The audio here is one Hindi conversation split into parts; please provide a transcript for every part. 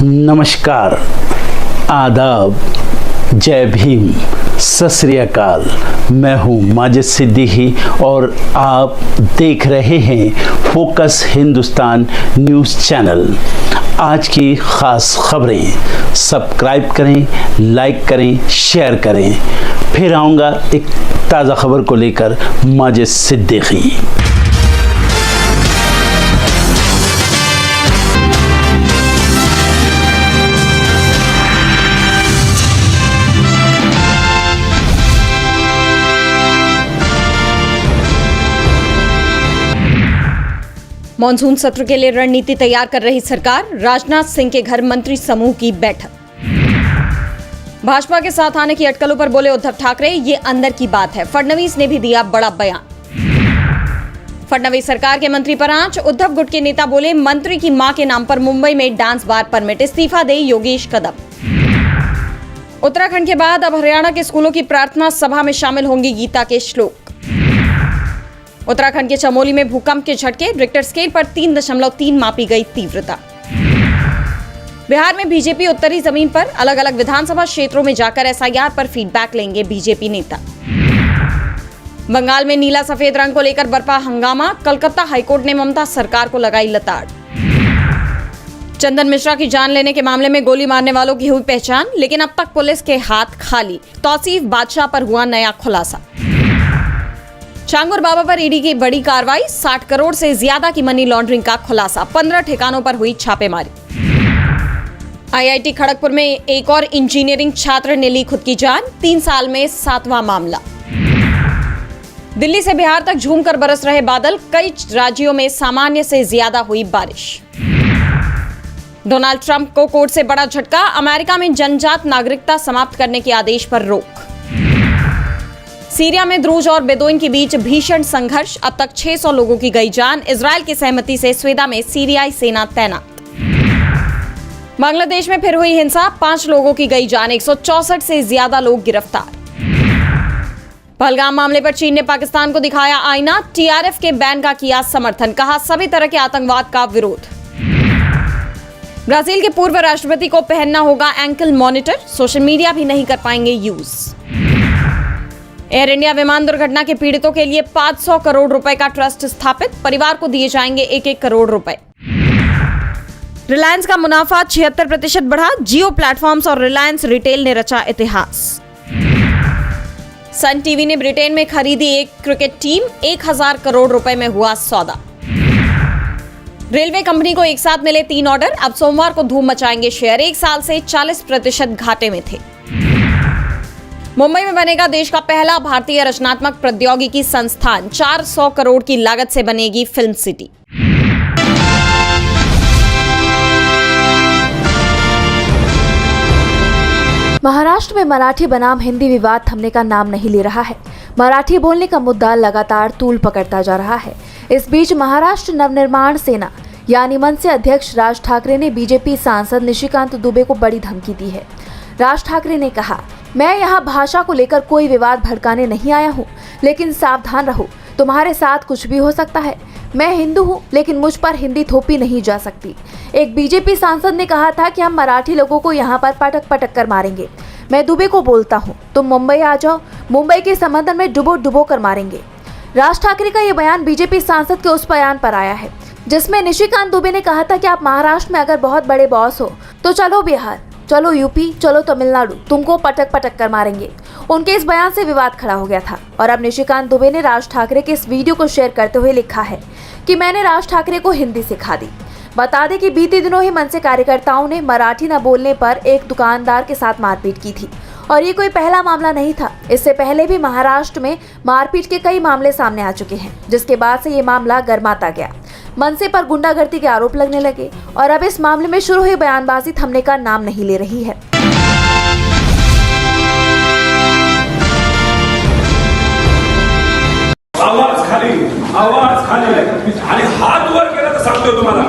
नमस्कार, आदाब, जय भीम, सत श्री अकाल। मैं हूँ माजिद सिद्दीकी और आप देख रहे हैं फोकस हिंदुस्तान न्यूज़ चैनल। आज की ख़ास खबरें सब्सक्राइब करें, लाइक करें, शेयर करें। फिर आऊँगा एक ताज़ा खबर को लेकर माजिद सिद्दीकी। मॉनसून सत्र के लिए रणनीति तैयार कर रही सरकार, राजनाथ सिंह के घर मंत्री समूह की बैठक। भाजपा के साथ आने की अटकलों पर बोले उद्धव ठाकरे, ये अंदर की बात है। फडणवीस ने भी दिया बड़ा बयान। फडणवीस सरकार के मंत्री पर आंच, उद्धव गुट के नेता बोले मंत्री की मां के नाम पर मुंबई में डांस बार परमिट, इस्तीफा दे योगेश कदम। उत्तराखंड के बाद अब हरियाणा के स्कूलों की प्रार्थना सभा में शामिल होंगी गीता के श्लोक। उत्तराखंड के चमोली में भूकंप के झटके, रिक्टर स्केल पर 3.3 मापी गई तीव्रता। बिहार में बीजेपी उत्तरी जमीन पर अलग अलग विधानसभा क्षेत्रों में जाकर एसआईआर पर फीडबैक लेंगे बीजेपी नेता। बंगाल में नीला सफेद रंग को लेकर बरपा हंगामा, कलकत्ता हाईकोर्ट ने ममता सरकार को लगाई लताड़। चंदन मिश्रा की जान लेने के मामले में गोली मारने वालों की हुई पहचान, लेकिन अब तक पुलिस के हाथ खाली। तौसीफ बादशाह पर हुआ नया खुलासा। चांगुर बाबा पर ईडी की बड़ी कार्रवाई, 60 करोड़ से ज्यादा की मनी लॉन्ड्रिंग का खुलासा, 15 ठिकानों पर हुई छापेमारी। आईआईटी खड़गपुर में एक और इंजीनियरिंग छात्र ने ली खुद की जान, 3 साल में 7वां मामला। दिल्ली से बिहार तक झूमकर बरस रहे बादल, कई राज्यों में सामान्य से ज्यादा हुई बारिश। डोनाल्ड ट्रंप को कोर्ट से बड़ा झटका, अमेरिका में जन्मजात नागरिकता समाप्त करने के आदेश पर रोक। सीरिया में द्रूज और बेदोइन के बीच भीषण संघर्ष, अब तक 600 लोगों की गई जान। इजरायल की सहमति से स्वेदा में सीरियाई सेना तैनात। बांग्लादेश में फिर हुई हिंसा, 5 लोगों की गई जान, 164 से ज्यादा लोग गिरफ्तार। पहलगाम मामले पर चीन ने पाकिस्तान को दिखाया आईना, टीआरएफ के बैन का किया समर्थन, कहा सभी तरह के आतंकवाद का विरोध। ब्राजील के पूर्व राष्ट्रपति को पहनना होगा एंकल मॉनिटर, सोशल मीडिया भी नहीं कर पाएंगे यूज। एयर इंडिया विमान दुर्घटना के पीड़ितों के लिए 500 करोड़ रुपए का ट्रस्ट स्थापित, परिवार को दिए जाएंगे 1-1 करोड़ रुपए। रिलायंस का मुनाफा 76% बढ़ा, जियो प्लेटफॉर्म्स और रिलायंस रिटेल ने रचा इतिहास। सन टीवी ने ब्रिटेन में खरीदी एक क्रिकेट टीम, 1000 करोड़ रुपए में हुआ सौदा। रेलवे कंपनी को एक साथ मिले 3 ऑर्डर, अब सोमवार को धूम मचाएंगे शेयर, 1 साल से 40% घाटे में थे। मुंबई में बनेगा देश का पहला भारतीय रचनात्मक प्रौद्योगिकी संस्थान, 400 करोड़ की लागत से बनेगी फिल्म सिटी। महाराष्ट्र में मराठी बनाम हिंदी विवाद थमने का नाम नहीं ले रहा है। मराठी बोलने का मुद्दा लगातार तूल पकड़ता जा रहा है। इस बीच महाराष्ट्र नवनिर्माण सेना यानी मनसे अध्यक्ष राज ठाकरे ने बीजेपी सांसद निशिकांत दुबे को बड़ी धमकी दी है। राज ठाकरे ने कहा, मैं यहाँ भाषा को लेकर कोई विवाद भड़काने नहीं आया हूँ, लेकिन सावधान रहो, तुम्हारे साथ कुछ भी हो सकता है। मैं हिंदू हूँ, लेकिन मुझ पर हिंदी थोपी नहीं जा सकती। एक बीजेपी सांसद ने कहा था कि हम मराठी लोगों को यहाँ पर पटक पटक कर मारेंगे। मैं दुबे को बोलता हूँ, तुम मुंबई आ जाओ, मुंबई के समंदर में डुबो डुबो कर मारेंगे। राज ठाकरे का ये बयान बीजेपी सांसद के उस बयान पर आया है जिसमें निशिकांत दुबे ने कहा था कि आप महाराष्ट्र में अगर बहुत बड़े बॉस हो तो चलो बिहार, चलो यूपी, चलो तमिलनाडु, तुमको पटक पटक कर मारेंगे। उनके इस बयान से विवाद खड़ा हो गया था और अब निशिकांत दुबे ने राज ठाकरे के इस वीडियो को शेयर करते हुए लिखा है कि मैंने राज ठाकरे को हिंदी सिखा दी। बता दें कि बीते दिनों ही मनसे कार्यकर्ताओं ने मराठी न बोलने पर एक दुकानदार के साथ मारपीट की थी और ये कोई पहला मामला नहीं था। इससे पहले भी महाराष्ट्र में मारपीट के कई मामले सामने आ चुके हैं, जिसके बाद से ये मामला गर्माता गया। मनसे पर गुंडागर्दी के आरोप लगने लगे और अब इस मामले में शुरू हुई बयानबाजी थमने का नाम नहीं ले रही है। आवाज खाली आणि हात वर केला तर सांगतो तुम्हाला,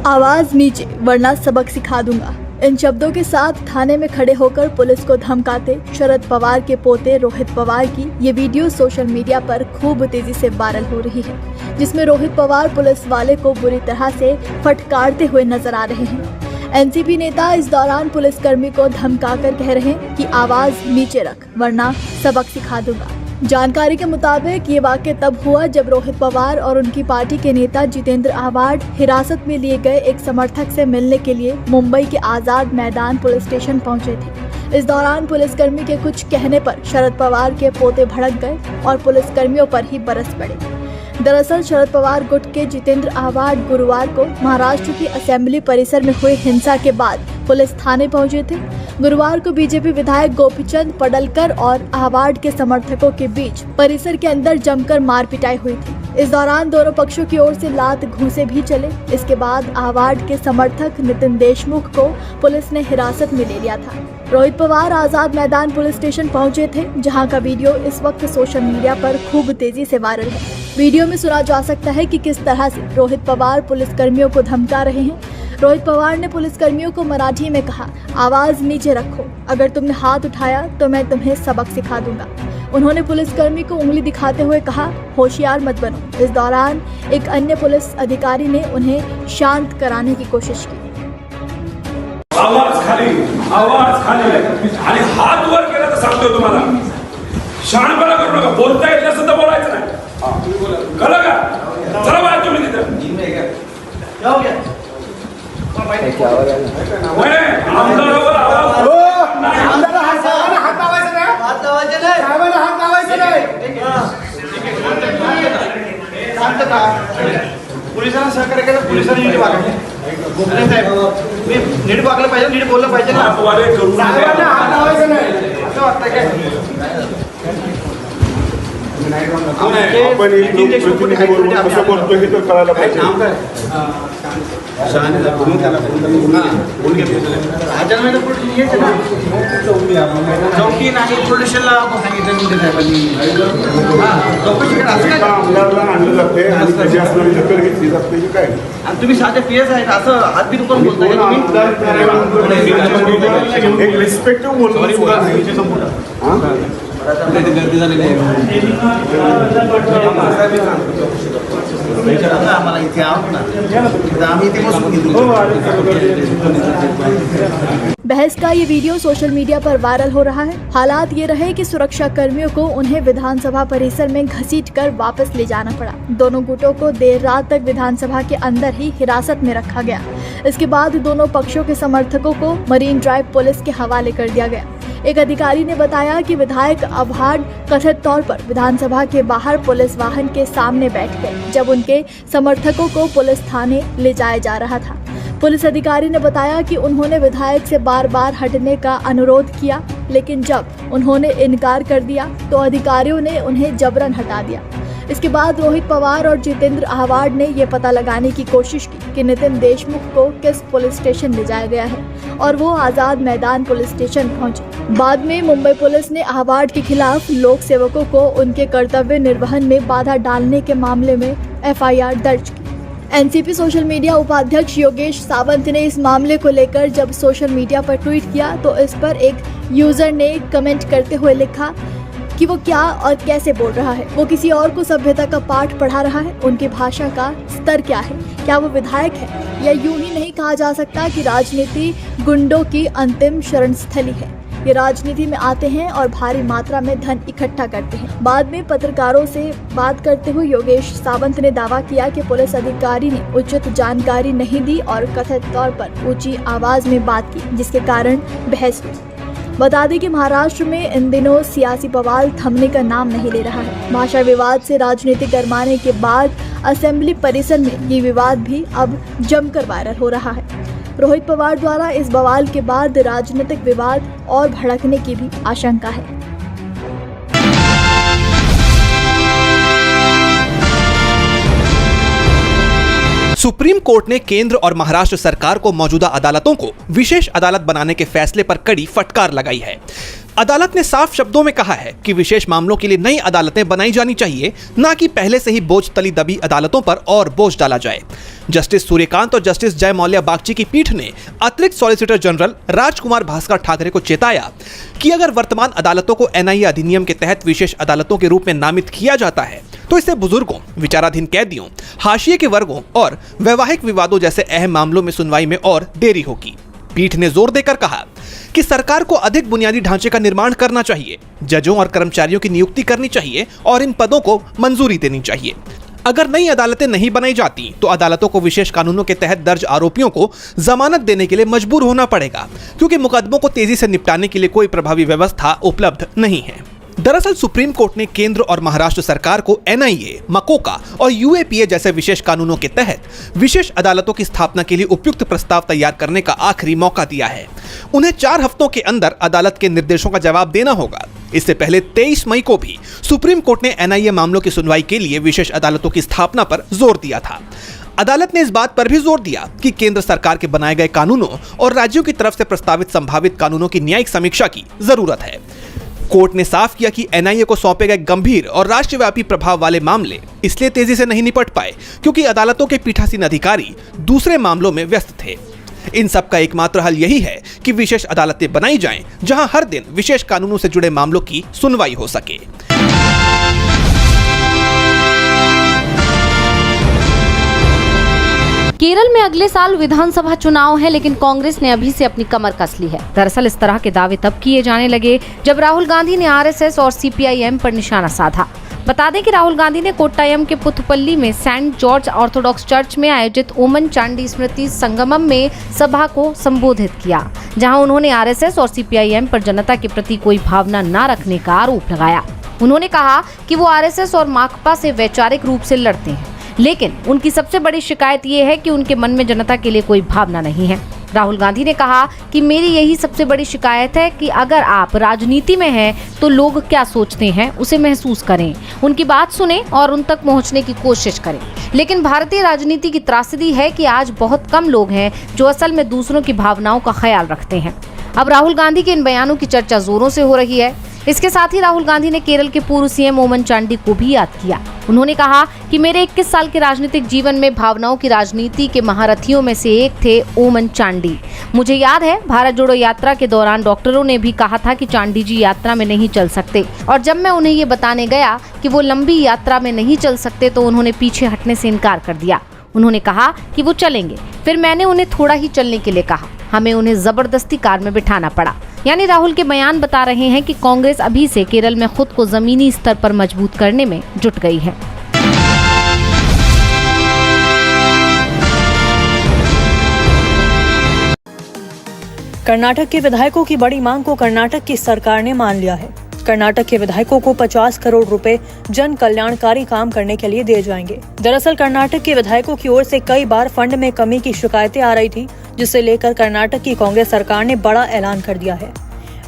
आवाज नीचे वरना सबक सिखा दूंगा। इन शब्दों के साथ थाने में खड़े होकर पुलिस को धमकाते शरद पवार के पोते रोहित पवार की ये वीडियो सोशल मीडिया पर खूब तेजी से वायरल हो रही है। जिसमें रोहित पवार पुलिस वाले को बुरी तरह से फटकारते हुए नजर आ रहे हैं। एनसीपी नेता इस दौरान पुलिसकर्मी को धमकाकर कह रहे हैं कि आवाज नीचे रख वरना सबक सिखा दूंगा। जानकारी के मुताबिक ये वाक़या तब हुआ जब रोहित पवार और उनकी पार्टी के नेता जितेंद्र आवाड हिरासत में लिए गए एक समर्थक से मिलने के लिए मुंबई के आजाद मैदान पुलिस स्टेशन पहुंचे थे। इस दौरान पुलिसकर्मी के कुछ कहने पर शरद पवार के पोते भड़क गए और पुलिसकर्मियों पर ही बरस पड़े। दरअसल शरद पवार गुट के जितेंद्र आवाड गुरुवार को महाराष्ट्र की असेंबली परिसर में हुई हिंसा के बाद पुलिस थाने पहुंचे थे। गुरुवार को बीजेपी विधायक गोपीचंद पडलकर और आवाड के समर्थकों के बीच परिसर के अंदर जमकर मार पिटाई हुई थी। इस दौरान दोनों पक्षों की ओर से लात घूंसे भी चले। इसके बाद आवाड के समर्थक नितिन देशमुख को पुलिस ने हिरासत में ले लिया था। रोहित पवार आजाद मैदान पुलिस स्टेशन पहुंचे थे, जहां का वीडियो इस वक्त सोशल मीडिया पर खूब तेजी से वायरल है। वीडियो में सुना जा सकता है कि किस तरह से रोहित पवार पुलिसकर्मियों को धमका रहे हैं। रोहित पवार ने पुलिसकर्मियों को मराठी में कहा, आवाज नीचे रखो, अगर तुमने हाथ उठाया तो मैं तुम्हें सबक सिखा दूंगा। उन्होंने पुलिसकर्मी को उंगली दिखाते हुए कहा, होशियार मत बनो। इस दौरान एक अन्य पुलिस अधिकारी ने उन्हें शांत कराने की कोशिश की। आवाज खाली आणि हात वर केला तर सांगतो तुम्हाला, शहाणपणा करू नका, बोलता येत नसेल तर बोलायचं नाही, कळलं का? चला बाहेर तुम्ही तिथे आमदारावर आवाज पोलिसांना सहकार्य केलं, पोलिसांनी नीट वागले, गोखले साहेब मी नीट वागलं पाहिजे, नीट बोललं पाहिजे ना, हात लावायचं नाही असं वाटतं काय? चौकी नाही पोलिसांना सांगितलं आणलं जाते आणि त्याची असणारी दखल घेतली जाते की काय? आणि तुम्ही साधे पीएस आहेत असं हात बीत करून बोलताय तुम्ही? एक रिस्पेक्टिव्ह बोलतो गर्दी झालेली आहे आम्हाला इथे आहोत ना, आम्ही इथे बसून घेतो। बहस का ये वीडियो सोशल मीडिया पर वायरल हो रहा है। हालात ये रहे कि सुरक्षा कर्मियों को उन्हें विधानसभा परिसर में घसीटकर वापस ले जाना पड़ा। दोनों गुटों को देर रात तक विधानसभा के अंदर ही हिरासत में रखा गया। इसके बाद दोनों पक्षों के समर्थकों को मरीन ड्राइव पुलिस के हवाले कर दिया गया। एक अधिकारी ने बताया कि विधायक आवाड कथित तौर पर विधानसभा के बाहर पुलिस वाहन के सामने बैठ गए जब उनके समर्थकों को पुलिस थाने ले जाया जा रहा था। पुलिस अधिकारी ने बताया कि उन्होंने विधायक से बार बार हटने का अनुरोध किया, लेकिन जब उन्होंने इनकार कर दिया तो अधिकारियों ने उन्हें जबरन हटा दिया। इसके बाद रोहित पवार और जितेंद्र आवाड ने यह पता लगाने की कोशिश की कि नितिन देशमुख को किस पुलिस स्टेशन ले जाया गया है और वो आजाद मैदान पुलिस स्टेशन पहुंचे। बाद में मुंबई पुलिस ने आवाड के खिलाफ लोक सेवकों को उनके कर्तव्य निर्वहन में बाधा डालने के मामले में एफआईआर दर्ज की। एनसीपी सोशल मीडिया उपाध्यक्ष योगेश सावंत ने इस मामले को लेकर जब सोशल मीडिया पर ट्वीट किया तो इस पर एक यूजर ने कमेंट करते हुए लिखा कि वो क्या और कैसे बोल रहा है, वो किसी और को सभ्यता का पाठ पढ़ा रहा है, उनकी भाषा का स्तर क्या है, क्या वो विधायक है? या यूं ही नहीं कहा जा सकता कि राजनीति गुंडों की अंतिम शरण स्थली है। ये राजनीति में आते हैं और भारी मात्रा में धन इकट्ठा करते हैं। बाद में पत्रकारों से बात करते हुए योगेश सावंत ने दावा किया कि पुलिस अधिकारी ने उचित जानकारी नहीं दी और कथित तौर पर ऊंची आवाज में बात की, जिसके कारण बहस हुई। बता दें कि महाराष्ट्र में इन दिनों सियासी बवाल थमने का नाम नहीं ले रहा है। भाषा विवाद से राजनीति गरमाने के बाद असेंबली परिसर में ये विवाद भी अब जमकर वायरल हो रहा है। रोहित पवार द्वारा इस बवाल के बाद राजनीतिक विवाद और भड़कने की भी आशंका है। सुप्रीम कोर्ट ने केंद्र और महाराष्ट्र सरकार को मौजूदा अदालतों को विशेष अदालत बनाने के फैसले पर कड़ी फटकार लगाई है। अदालत ने साफ शब्दों में कहा है कि विशेष मामलों के लिए नई अदालतें बनाई जानी चाहिए, न कि पहले से ही बोझ तली दबी अदालतों पर और बोझ डाला जाए। जस्टिस सूर्यकांत और जस्टिस जयमौल्या बागची की पीठ ने अतिरिक्त सॉलिसिटर जनरल राजकुमार भास्कर ठाकरे को चेताया कि अगर वर्तमान अदालतों को एनआईए अधिनियम के तहत विशेष अदालतों के रूप में नामित किया जाता है तो इससे बुजुर्गों, विचाराधीन कैदियों, हाशिए के वर्गों और वैवाहिक विवादों जैसे अहम मामलों में सुनवाई में और देरी होगी। पीठ ने जोर देकर कहा कि सरकार को अधिक बुनियादी ढांचे का निर्माण करना चाहिए, जजों और कर्मचारियों की नियुक्ति करनी चाहिए और इन पदों को मंजूरी देनी चाहिए। अगर नई अदालतें नहीं बनाई जाती तो अदालतों को विशेष कानूनों के तहत दर्ज आरोपियों को जमानत देने के लिए मजबूर होना पड़ेगा, क्योंकि मुकदमों को तेजी से निपटाने के लिए कोई प्रभावी व्यवस्था उपलब्ध नहीं है। दरअसल सुप्रीम कोर्ट ने केंद्र और महाराष्ट्र सरकार को एनआईए, मकोका और यूएपीए जैसे विशेष कानूनों के तहत विशेष अदालतों की स्थापना के लिए उपयुक्त प्रस्ताव तैयार करने का आखिरी मौका दिया है। उन्हें 4 हफ्तों के अंदर अदालत के निर्देशों का जवाब देना होगा। इससे पहले 23 मई को भी सुप्रीम कोर्ट ने एनआईए मामलों की सुनवाई के लिए विशेष अदालतों की स्थापना पर जोर दिया था। अदालत ने इस बात पर भी जोर दिया कि केंद्र सरकार के बनाए गए कानूनों और राज्यों की तरफ से प्रस्तावित संभावित कानूनों की न्यायिक समीक्षा की जरूरत है। कोर्ट ने साफ किया कि एनआईए को सौंपे गए गंभीर और राष्ट्रव्यापी प्रभाव वाले मामले इसलिए तेजी से नहीं निपट पाए क्योंकि अदालतों के पीठासीन अधिकारी दूसरे मामलों में व्यस्त थे। इन सब का एकमात्र हल यही है कि विशेष अदालतें बनाई जाएं, जहां हर दिन विशेष कानूनों से जुड़े मामलों की सुनवाई हो सके। केरल में अगले साल विधानसभा चुनाव है, लेकिन कांग्रेस ने अभी से अपनी कमर कस ली है। दरअसल इस तरह के दावे तब किए जाने लगे जब राहुल गांधी ने आरएसएस और सीपीआईएम पर निशाना साधा। बता दें कि राहुल गांधी ने कोट्टायम के पुथुपल्ली में सेंट जॉर्ज ऑर्थोडॉक्स चर्च में आयोजित ओमन चांडी स्मृति संगमम में सभा को संबोधित किया, जहां उन्होंने आरएसएस और सीपीआईएम पर जनता के प्रति कोई भावना न रखने का आरोप लगाया। उन्होंने कहा कि वो आरएसएस और माकपा से वैचारिक रूप से लड़ते हैं, लेकिन उनकी सबसे बड़ी शिकायत ये है कि उनके मन में जनता के लिए कोई भावना नहीं है। राहुल गांधी ने कहा कि मेरी यही सबसे बड़ी शिकायत है कि अगर आप राजनीति में हैं तो लोग क्या सोचते हैं उसे महसूस करें, उनकी बात सुनें और उन तक पहुंचने की कोशिश करें। लेकिन भारतीय राजनीति की त्रासदी है कि आज बहुत कम लोग हैं जो असल में दूसरों की भावनाओं का ख्याल रखते हैं। अब राहुल गांधी के इन बयानों की चर्चा जोरों से हो रही है। इसके साथ ही राहुल गांधी ने केरल के पूर्व सीएम ओमन चांडी को भी याद किया। उन्होंने कहा कि मेरे 21 साल के राजनीतिक जीवन में भावनाओं की राजनीति के महारथियों में से एक थे ओमन चांडी। मुझे याद है भारत जोड़ो यात्रा के दौरान डॉक्टरों ने भी कहा था कि चांडी जी यात्रा में नहीं चल सकते, और जब मैं उन्हें ये बताने गया कि वो लंबी यात्रा में नहीं चल सकते तो उन्होंने पीछे हटने से इनकार कर दिया। उन्होंने कहा कि वो चलेंगे, फिर मैंने उन्हें थोड़ा ही चलने के लिए कहा, हमें उन्हें जबरदस्ती कार में बिठाना पड़ा। यानी राहुल के बयान बता रहे हैं कि कांग्रेस अभी से केरल में खुद को जमीनी स्तर पर मजबूत करने में जुट गई है। कर्नाटक के विधायकों की बड़ी मांग को कर्नाटक की सरकार ने मान लिया है। कर्नाटक के विधायकों को 50 करोड़ रुपए जन कल्याणकारी काम करने के लिए दिए जाएंगे। दरअसल कर्नाटक के विधायकों की ओर से कई बार फंड में कमी की शिकायतें आ रही थी, जिसे लेकर कर्नाटक की कांग्रेस सरकार ने बड़ा ऐलान कर दिया है।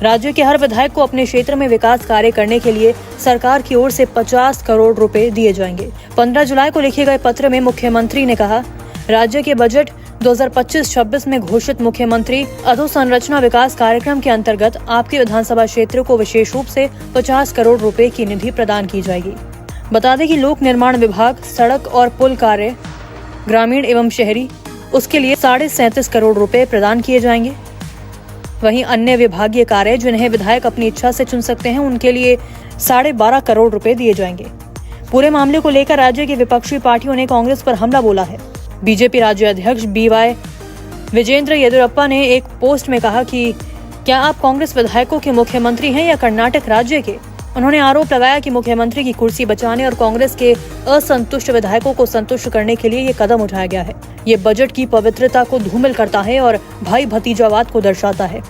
राज्य के हर विधायक को अपने क्षेत्र में विकास कार्य करने के लिए सरकार की ओर से 50 करोड़ रुपए दिए जाएंगे। 15 जुलाई को लिखे गए पत्र में मुख्यमंत्री ने कहा, राज्य के बजट 2025-26 में घोषित मुख्यमंत्री अधोसंरचना विकास कार्यक्रम के अंतर्गत आपके विधानसभा क्षेत्र को विशेष रूप से 50 करोड़ रुपए की निधि प्रदान की जाएगी। बता दें कि लोक निर्माण विभाग, सड़क और पुल कार्य, ग्रामीण एवं शहरी, उसके लिए 37.5 करोड़ रुपए प्रदान किए जाएंगे। वहीं अन्य विभागीय कार्य जिन्हें विधायक अपनी इच्छा से चुन सकते हैं, उनके लिए 12.5 करोड़ रुपए दिए जाएंगे। पूरे मामले को लेकर राज्य की विपक्षी पार्टियों ने कांग्रेस पर हमला बोला है। बीजेपी राज्य अध्यक्ष BY विजेंद्र येदियुरप्पा ने एक पोस्ट में कहा कि क्या आप कांग्रेस विधायकों के मुख्यमंत्री हैं या कर्नाटक राज्य के। उन्होंने आरोप लगाया कि मुख्यमंत्री की कुर्सी बचाने और कांग्रेस के असंतुष्ट विधायकों को संतुष्ट करने के लिए ये कदम उठाया गया है। ये बजट की पवित्रता को धूमिल करता है और भाई भतीजावाद को दर्शाता है।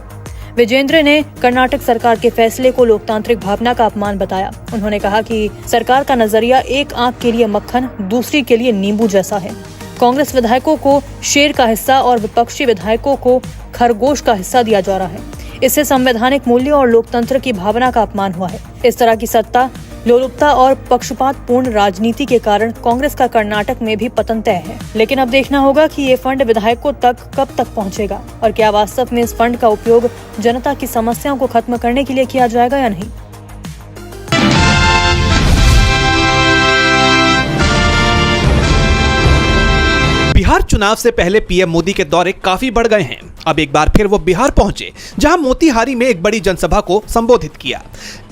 विजेंद्र ने कर्नाटक सरकार के फैसले को लोकतांत्रिक भावना का अपमान बताया। उन्होंने कहा कि सरकार का नजरिया एक आंख के लिए मक्खन, दूसरी के लिए नींबू जैसा है। कांग्रेस विधायकों को शेर का हिस्सा और विपक्षी विधायकों को खरगोश का हिस्सा दिया जा रहा है। इससे संवैधानिक मूल्यों और लोकतंत्र की भावना का अपमान हुआ है। इस तरह की सत्ता लोलुपता और पक्षपातपूर्ण राजनीति के कारण कांग्रेस का कर्नाटक में भी पतन तय है। लेकिन अब देखना होगा कि ये फंड विधायकों तक कब तक पहुंचेगा और क्या वास्तव में इस फंड का उपयोग जनता की समस्याओं को खत्म करने के लिए किया जाएगा या नहीं। बिहार चुनाव से पहले पीएम मोदी के दौरे काफी बढ़ गए हैं। अब एक बार फिर वो बिहार पहुंचे, जहां मोतिहारी में एक बड़ी जनसभा को संबोधित किया।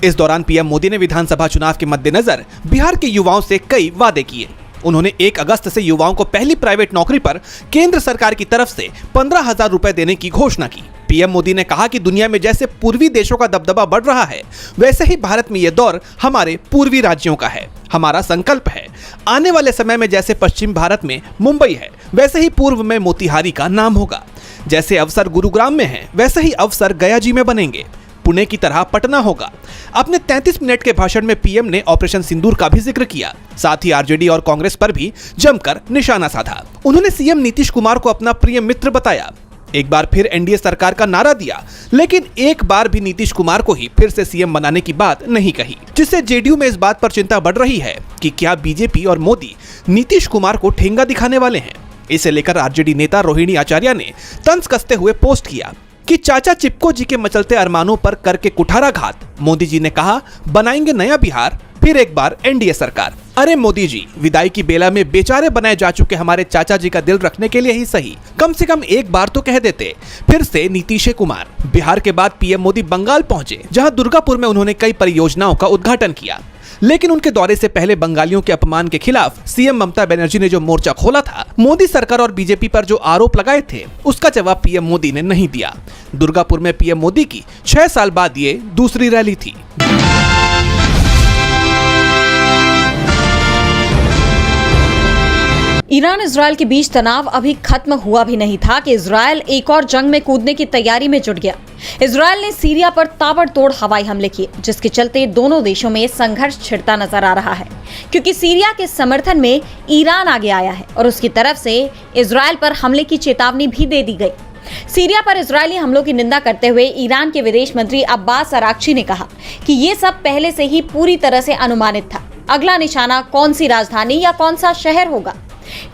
इस दौरान पीएम मोदी ने विधानसभा चुनाव के मद्देनजर बिहार के युवाओं से कई वादे किए। उन्होंने 1 अगस्त से युवाओं को पहली प्राइवेट नौकरी पर केंद्र सरकार की तरफ से 15,000 रुपए देने की घोषणा की। पीएम मोदी ने कहा कि दुनिया में जैसे पूर्वी देशों का दबदबा बढ़ रहा है, वैसे ही भारत में यह दौर हमारे पूर्वी राज्यों का है। हमारा संकल्प है, आने वाले समय में जैसे पश्चिम भारत में मुंबई है, वैसे ही पूर्व में मोतिहारी का नाम होगा। जैसे अवसर गुरुग्राम में है, वैसे ही अवसर गया जी में बनेंगे। पुणे की तरह पटना होगा। अपने 33 मिनट के भाषण में पीएम ने ऑपरेशन सिंदूर का भी जिक्र किया। साथ ही आरजेडी और कांग्रेस पर भी जमकर निशाना साधा। उन्होंने सीएम नीतीश कुमार को अपना प्रिय मित्र बताया। एक बार फिर एनडीए सरकार का नारा दिया, लेकिन एक बार भी नीतीश कुमार को ही फिर से सीएम बनाने की बात नहीं कही, जिससे जेडीयू में इस बात पर चिंता बढ़ रही है कि क्या बीजेपी और मोदी नीतीश कुमार को ठेंगा दिखाने वाले हैं। इसे लेकर आरजेडी नेता रोहिणी आचार्य ने तंज कसते हुए पोस्ट किया कि चाचा चिपको जी के मचलते अरमानों पर करके कुठाराघात। मोदी जी ने कहा, बनाएंगे नया बिहार, फिर एक बार एनडीए सरकार। अरे मोदी जी, विदाई की बेला में बेचारे बनाए जा चुके हमारे चाचा जी का दिल रखने के लिए ही सही कम से कम एक बार तो कह देते। फिर से नीतीश कुमार। बिहार के बाद पीएम मोदी बंगाल पहुंचे, जहां दुर्गापुर में उन्होंने कई परियोजनाओं का उद्घाटन किया। लेकिन उनके दौरे से पहले बंगालियों के अपमान के खिलाफ सीएम ममता बनर्जी ने जो मोर्चा खोला था, मोदी सरकार और बीजेपी पर जो आरोप लगाए थे, उसका जवाब पीएम मोदी ने नहीं दिया। दुर्गापुर में पीएम मोदी की 6 साल बाद ये दूसरी रैली थी। ईरान इजरायल के बीच तनाव अभी खत्म हुआ भी नहीं था कि इजरायल एक और जंग में कूदने की तैयारी में जुट गया। इजरायल ने सीरिया पर ताबड़तोड़ हवाई हमले किए, जिसके चलते दोनों देशों में संघर्ष छिड़ता नजर आ रहा है, क्योंकि सीरिया के समर्थन में ईरान आगे आया है और उसकी तरफ से इजरायल पर हमले की चेतावनी भी दे दी गई। सीरिया पर इजरायली हमलों की निंदा करते हुए ईरान के विदेश मंत्री अब्बास अराक्ची ने कहा कि ये सब पहले से ही पूरी तरह से अनुमानित था। अगला निशाना कौन सी राजधानी या कौन सा शहर होगा।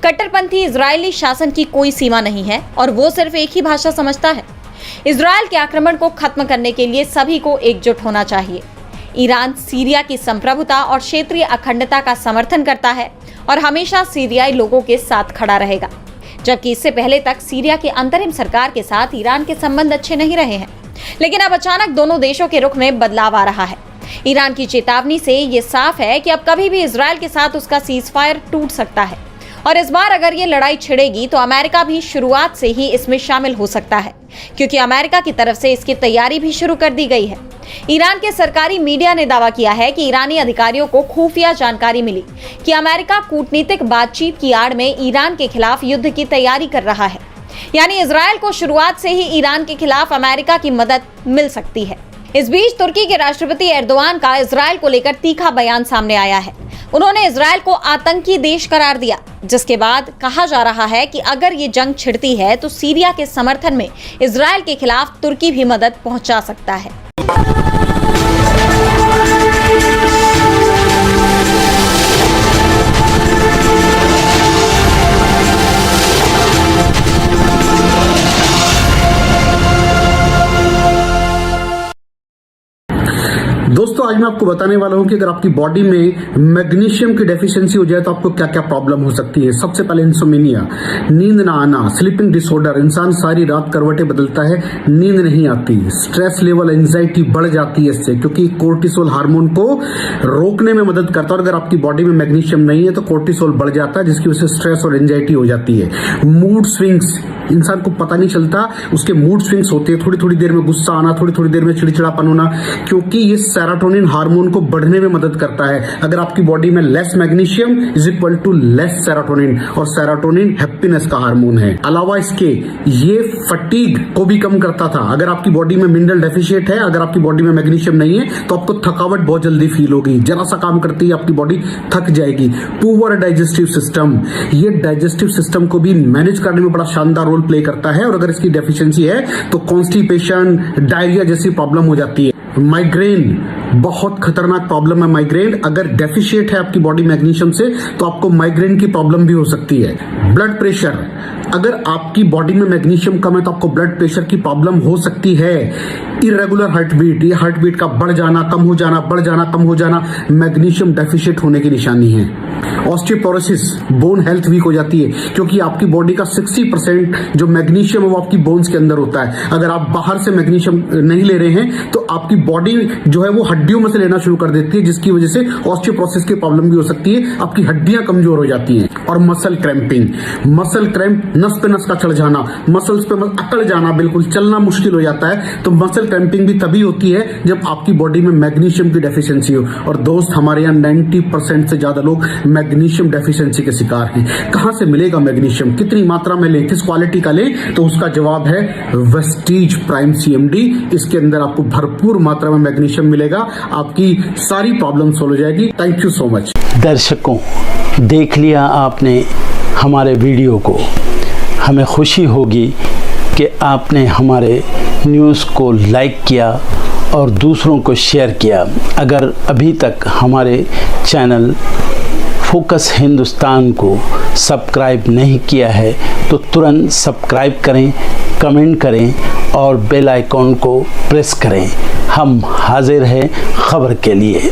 कट्टरपंथी इजरायली शासन की कोई सीमा नहीं है और वो सिर्फ एक ही भाषा समझता है। इजरायल के आक्रमण को खत्म करने के लिए सभी को एकजुट होना चाहिए। ईरान सीरिया की संप्रभुता और क्षेत्रीय अखंडता का समर्थन करता है और हमेशा सीरियाई लोगों के साथ खड़ा रहेगा, जबकि इससे पहले तक सीरिया की अंतरिम सरकार के साथ ईरान के संबंध अच्छे नहीं रहे हैं। लेकिन अब अचानक दोनों देशों के रुख में बदलाव आ रहा है। ईरान की चेतावनी से ये साफ है कि अब कभी भी इजरायल के साथ उसका सीजफायर टूट सकता है और इस बार अगर ये लड़ाई छिड़ेगी तो अमेरिका भी शुरुआत से ही इसमें शामिल हो सकता है, क्योंकि अमेरिका की तरफ से इसकी तैयारी भी शुरू कर दी गई है। ईरान के सरकारी मीडिया ने दावा किया है कि ईरानी अधिकारियों को खुफिया जानकारी मिली कि अमेरिका कूटनीतिक बातचीत की आड़ में ईरान के खिलाफ युद्ध की तैयारी कर रहा है। यानी इजरायल को शुरुआत से ही ईरान के खिलाफ अमेरिका की मदद मिल सकती है। इस बीच तुर्की के राष्ट्रपति एर्दोआन का इजरायल को लेकर तीखा बयान सामने आया है। उन्होंने इजरायल को आतंकी देश करार दिया, जिसके बाद कहा जा रहा है कि अगर ये जंग छिड़ती है तो सीरिया के समर्थन में इजरायल के खिलाफ तुर्की भी मदद पहुंचा सकता है। दोस्तों आज मैं आपको बताने वाला हूं कि अगर आपकी बॉडी में मैग्नीशियम की डेफिशिएंसी हो जाए तो आपको क्या क्या प्रॉब्लम हो सकती है। सबसे पहले इंसोमेनिया, नींद ना आना, स्लीपिंग डिसऑर्डर, इंसान सारी रात करवटें बदलता है, नींद नहीं आती, स्ट्रेस लेवल, एंजाइटी बढ़ जाती है इससे, क्योंकि कोर्टिसोल हार्मोन को रोकने में मदद करता है। और अगर आपकी बॉडी में मैग्नीशियम नहीं है तो कोर्टिसोल बढ़ जाता है, जिसकी वजह से स्ट्रेस और एंजाइटी हो जाती है। मूड स्विंग्स, इंसान को पता नहीं चलता उसके मूड स्विंग्स होते हैं, थोड़ी थोड़ी देर में गुस्सा आना, थोड़ी थोड़ी देर में चिड़चिड़ापन होना, क्योंकि ये सेरोटोनिन हार्मोन को बढ़ने में मदद करता है। अगर आपकी बॉडी में less magnesium is equal to less serotonin, और सेरोटोनिन हैप्पीनेस का हार्मोन है। अलावा इसके ये फटीग को भी कम करता था। अगर आपकी बॉडी में मिनरल डेफिशिएट है, अगर आपकी बॉडी में मैग्नीशियम नहीं है तो आपको थकावट बहुत जल्दी फील होगी, जरा सा काम करती है आपकी बॉडी थक जाएगी। पुअर डाइजेस्टिव सिस्टम, ये डाइजेस्टिव सिस्टम को भी मैनेज करने में बड़ा शानदार रोल प्ले करता है, और अगर इसकी डेफिशिएंसी है तो कॉन्स्टिपेशन, डायरिया जैसी प्रॉब्लम हो जाती है। माइग्रेन, बहुत खतरनाक प्रॉब्लम है माइग्रेन। अगर डेफिशिएट है आपकी बॉडी मैग्नीशियम से तो आपको माइग्रेन की प्रॉब्लम भी हो सकती है। ब्लड प्रेशर, अगर आपकी बॉडी में मैग्नीशियम कम है तो आपको ब्लड प्रेशर की प्रॉब्लम हो सकती है। इरेगुलर हार्ट बीट, ये हार्ट बीट का बढ़ जाना, कम हो जाना, बढ़ जाना, कम हो जाना, मैग्नीशियम डेफिशिएट होने की निशानी है। ऑस्टियोपोरोसिस, बोन हेल्थ वीक हो जाती है क्योंकि आपकी बॉडी का 60% जो मैग्नीशियम है वो आपकी बोन्स के अंदर होता है। अगर आप बाहर से मैग्नीशियम नहीं ले रहे हैं तो आपकी बॉडी जो है वो हड्डियों में से लेना शुरू कर देती है, जिसकी वजह से ऑस्टियोपोरोसिस की प्रॉब्लम भी हो सकती है, आपकी हड्डियां कमजोर हो जाती हैं। और मसल क्रैम्पिंग, मसल क्रैम्प, नस पे नस का चढ़ जाना, मसल्स पे अकड़ जाना, बिल्कुल चलना मुश्किल हो जाता है। तो मसल क्रैम्पिंग भी तभी होती है जब आपकी बॉडी में मैग्नीशियम की डेफिशिएंसी हो। और दोस्त, हमारे यहाँ 90% से ज्यादा लोग मैग्नीशियम डेफिशिएंसी के शिकार हैं। कहां से मिलेगा मैग्नीशियम, कितनी मात्रा में लें, किस क्वालिटी का लें? तो उसका जवाब है वेस्टीज प्राइम CMD। इसके अंदर आपको भरपूर मात्रा में मैग्नीशियम मिलेगा, आपकी सारी प्रॉब्लम सॉल्व हो जाएगी। Thank you so much. दर्शकों, देख लिया आपने हमारे वीडियो को। हमें खुशी होगी कि आपने हमारे न्यूज़ को लाइक किया और दूसरों को शेयर किया। अगर अभी तक हमारे चैनल फोकस हिंदुस्तान को सब्सक्राइब नहीं किया है तो तुरंत सब्सक्राइब करें, कमेंट करें और बेल आइकॉन को प्रेस करें। हम हाजिर हैं खबर के लिए।